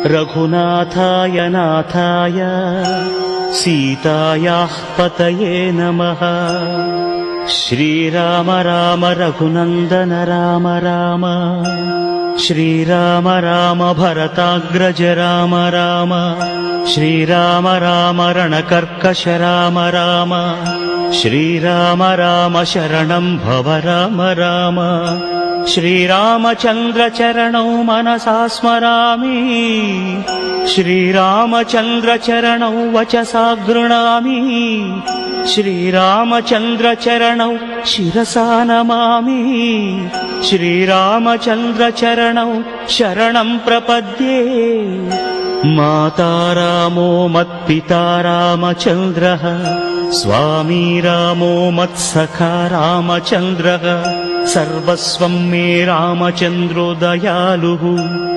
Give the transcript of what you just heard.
रघुनाथाय नाथाय सीतायाः पतये नमः। श्रीराम राम रघुनन्दन राम राम, श्रीराम राम भरताग्रज राम राम, श्रीराम राम रणकर्कश राम राम, श्रीराम राम शरणं भव राम राम। श्रीरामचन्द्र चरणौ मनसा स्मरामि, श्रीरामचन्द्र चरणौ वचसा गृह्णामि, श्रीरामचन्द्र चरणौ शिरसा नमामि, श्रीरामचन्द्र चरणौ शरणं प्रपद्ये। माता रामो मत्पिता रामचन्द्रः, स्वामी रामो मत्सखा रामचन्द्रः, सर्वस्वं मे रामचन्द्रो दयालुः।